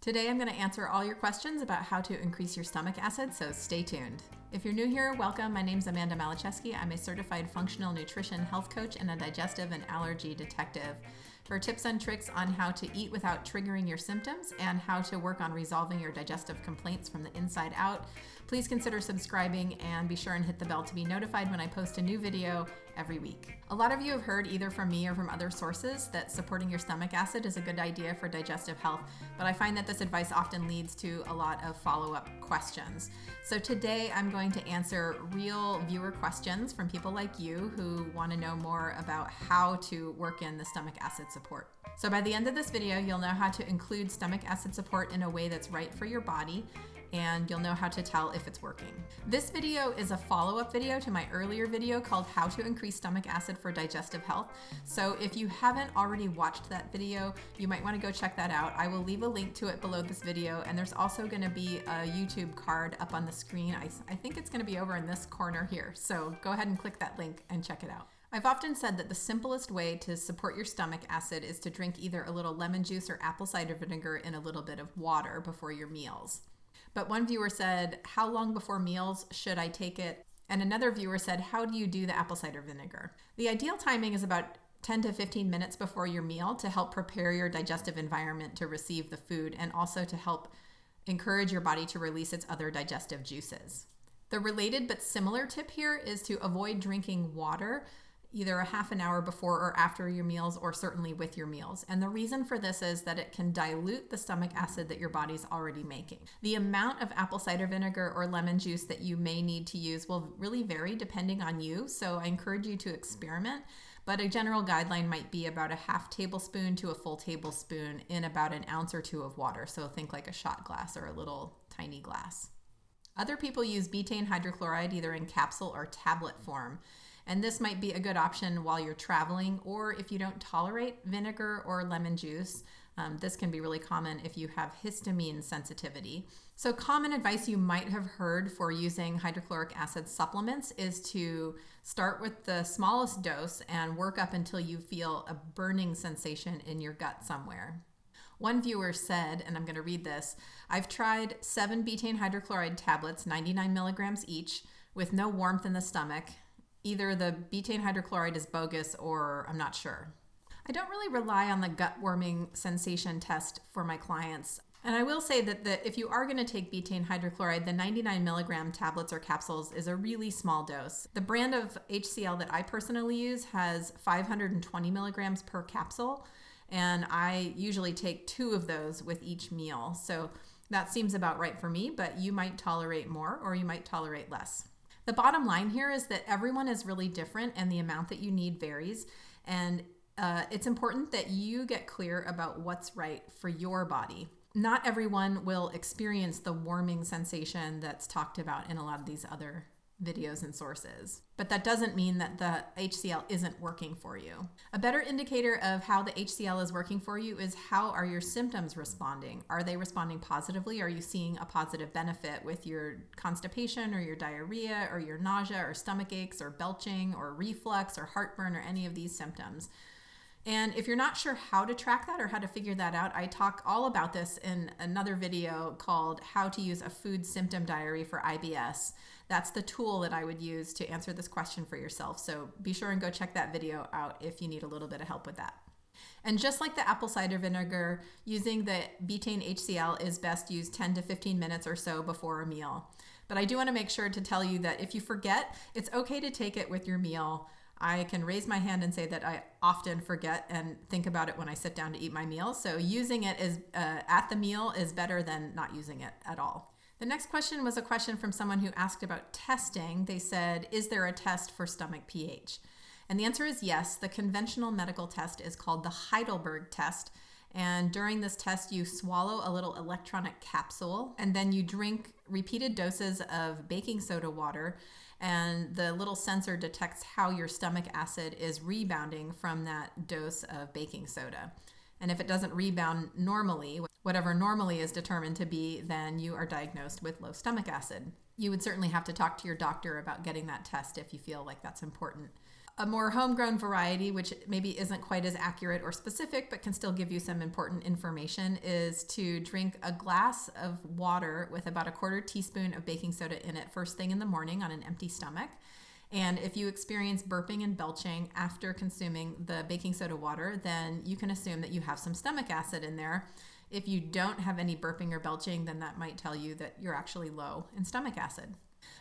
Today I'm going to answer all your questions about how to increase your stomach acid, so stay tuned. If you're new here, welcome. My name's Amanda Maliszewski. I'm a certified functional nutrition health coach and a digestive and allergy detective. For tips and tricks on how to eat without triggering your symptoms and how to work on resolving your digestive complaints from the inside out, please consider subscribing and be sure and hit the bell to be notified when I post a new video every week. A lot of you have heard either from me or from other sources that supporting your stomach acid is a good idea for digestive health, but I find that this advice often leads to a lot of follow-up questions. So today I'm going to answer real viewer questions from people like you who want to know more about how to work in the stomach acid support. So by the end of this video, you'll know how to include stomach acid support in a way that's right for your body, and you'll know how to tell if it's working. This video is a follow-up video to my earlier video called How to Increase Stomach Acid for Digestive Health. So if you haven't already watched that video, you might want to go check that out. I will leave a link to it below this video, and there's also going to be a YouTube card up on the screen. I think it's going to be over in this corner here. So go ahead and click that link and check it out. I've often said that the simplest way to support your stomach acid is to drink either a little lemon juice or apple cider vinegar in a little bit of water before your meals. But one viewer said, how long before meals should I take it? And another viewer said, how do you do the apple cider vinegar? The ideal timing is about 10 to 15 minutes before your meal to help prepare your digestive environment to receive the food and also to help encourage your body to release its other digestive juices. The related but similar tip here is to avoid drinking water either a half an hour before or after your meals, or certainly with your meals. And the reason for this is that it can dilute the stomach acid that your body's already making. The amount of apple cider vinegar or lemon juice that you may need to use will really vary depending on you, so I encourage you to experiment. But a general guideline might be about a half tablespoon to a full tablespoon in about an ounce or two of water. So think like a shot glass or a little tiny glass. Other people use betaine hydrochloride either in capsule or tablet form. And this might be a good option while you're traveling, or if you don't tolerate vinegar or lemon juice. This can be really common if you have histamine sensitivity. So common advice you might have heard for using hydrochloric acid supplements is to start with the smallest dose and work up until you feel a burning sensation in your gut somewhere. One viewer said, and I'm going to read this, I've tried 7 betaine hydrochloride tablets, 99 milligrams each, with no warmth in the stomach. Either the betaine hydrochloride is bogus or I'm not sure. I don't really rely on the gut warming sensation test for my clients. And I will say that if you are going to take betaine hydrochloride, the 99 milligram tablets or capsules is a really small dose. The brand of HCL that I personally use has 520 milligrams per capsule, and I usually take 2 of those with each meal. So that seems about right for me, but you might tolerate more or you might tolerate less. The bottom line here is that everyone is really different and the amount that you need varies. And it's important that you get clear about what's right for your body. Not everyone will experience the warming sensation that's talked about in a lot of these other videos and sources. But that doesn't mean that the HCL isn't working for you. A better indicator of how the HCL is working for you is how are your symptoms responding? Are they responding positively? Are you seeing a positive benefit with your constipation or your diarrhea or your nausea or stomach aches or belching or reflux or heartburn or any of these symptoms? And if you're not sure how to track that or how to figure that out, I talk all about this in another video called How to Use a Food-Symptom Diary for IBS. That's the tool that I would use to answer this question for yourself. So be sure and go check that video out if you need a little bit of help with that. And just like the apple cider vinegar, using the betaine HCl is best used 10 to 15 minutes or so before a meal. But I do want to make sure to tell you that if you forget, it's okay to take it with your meal. I can raise my hand and say that I often forget and think about it when I sit down to eat my meal. So using it at the meal is better than not using it at all. The next question was a question from someone who asked about testing. They said, is there a test for stomach pH? And the answer is yes. The conventional medical test is called the Heidelberg test. And during this test, you swallow a little electronic capsule, and then you drink repeated doses of baking soda water, and the little sensor detects how your stomach acid is rebounding from that dose of baking soda. And if it doesn't rebound normally, whatever normally is determined to be, then you are diagnosed with low stomach acid. You would certainly have to talk to your doctor about getting that test if you feel like that's important. A more homegrown variety, which maybe isn't quite as accurate or specific, but can still give you some important information, is to drink a glass of water with about a quarter teaspoon of baking soda in it first thing in the morning on an empty stomach. And if you experience burping and belching after consuming the baking soda water, then you can assume that you have some stomach acid in there. If you don't have any burping or belching, then that might tell you that you're actually low in stomach acid.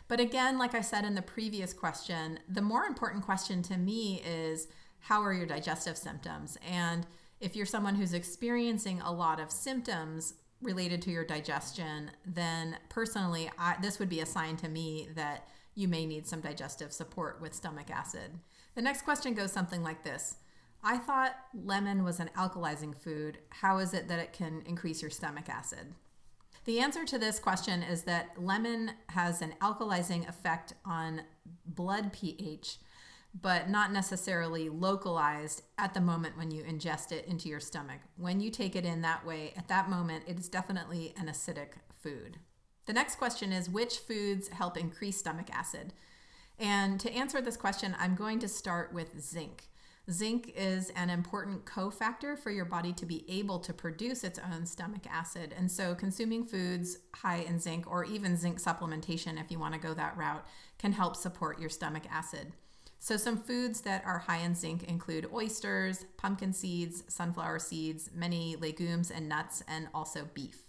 But again, like I said in the previous question, the more important question to me is, how are your digestive symptoms? And if you're someone who's experiencing a lot of symptoms related to your digestion, then personally, this would be a sign to me that you may need some digestive support with stomach acid. The next question goes something like this. I thought lemon was an alkalizing food. How is it that it can increase your stomach acid? The answer to this question is that lemon has an alkalizing effect on blood pH, but not necessarily localized at the moment when you ingest it into your stomach. When you take it in that way, at that moment, it is definitely an acidic food. The next question is, which foods help increase stomach acid? And to answer this question, I'm going to start with zinc. Zinc is an important cofactor for your body to be able to produce its own stomach acid. And so consuming foods high in zinc, or even zinc supplementation if you want to go that route, can help support your stomach acid. So some foods that are high in zinc include oysters, pumpkin seeds, sunflower seeds, many legumes and nuts, and also beef.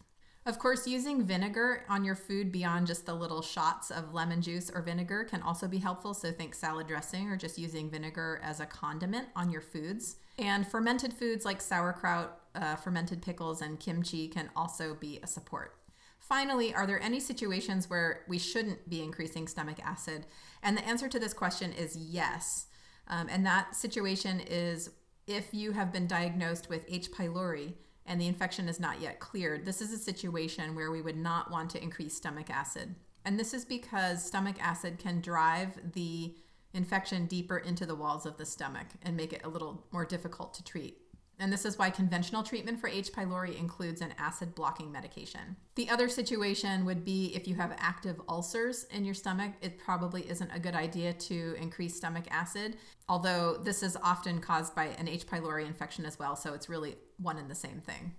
Of course, using vinegar on your food beyond just the little shots of lemon juice or vinegar can also be helpful. So think salad dressing or just using vinegar as a condiment on your foods. And fermented foods like sauerkraut, fermented pickles, and kimchi can also be a support. Finally, are there any situations where we shouldn't be increasing stomach acid? And the answer to this question is yes. And that situation is if you have been diagnosed with H. pylori, and the infection is not yet cleared. This is a situation where we would not want to increase stomach acid. And this is because stomach acid can drive the infection deeper into the walls of the stomach and make it a little more difficult to treat. And this is why conventional treatment for H. pylori includes an acid blocking medication. The other situation would be if you have active ulcers in your stomach, it probably isn't a good idea to increase stomach acid, although this is often caused by an H. pylori infection as well, so it's really one and the same thing.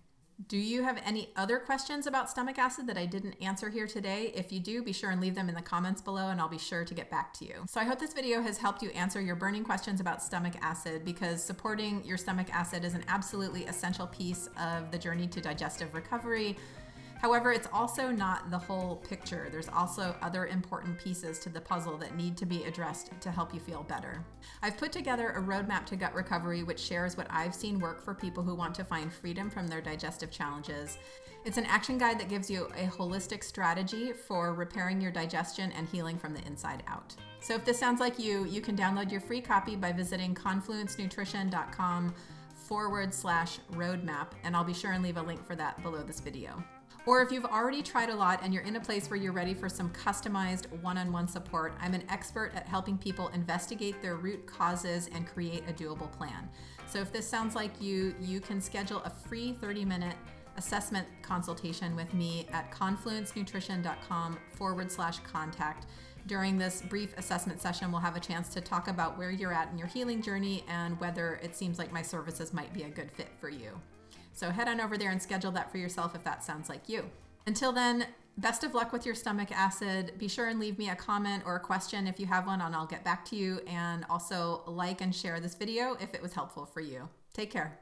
Do you have any other questions about stomach acid that I didn't answer here today? If you do, be sure and leave them in the comments below and I'll be sure to get back to you. So I hope this video has helped you answer your burning questions about stomach acid, because supporting your stomach acid is an absolutely essential piece of the journey to digestive recovery. However, it's also not the whole picture. There's also other important pieces to the puzzle that need to be addressed to help you feel better. I've put together a roadmap to gut recovery, which shares what I've seen work for people who want to find freedom from their digestive challenges. It's an action guide that gives you a holistic strategy for repairing your digestion and healing from the inside out. So if this sounds like you can download your free copy by visiting confluencenutrition.com/roadmap, and I'll be sure and leave a link for that below this video. Or if you've already tried a lot and you're in a place where you're ready for some customized one-on-one support, I'm an expert at helping people investigate their root causes and create a doable plan. So if this sounds like you can schedule a free 30-minute assessment consultation with me at confluencenutrition.com/contact. During this brief assessment session, we'll have a chance to talk about where you're at in your healing journey and whether it seems like my services might be a good fit for you. So head on over there and schedule that for yourself if that sounds like you. Until then, best of luck with your stomach acid. Be sure and leave me a comment or a question if you have one, and I'll get back to you. And also like and share this video if it was helpful for you. Take care.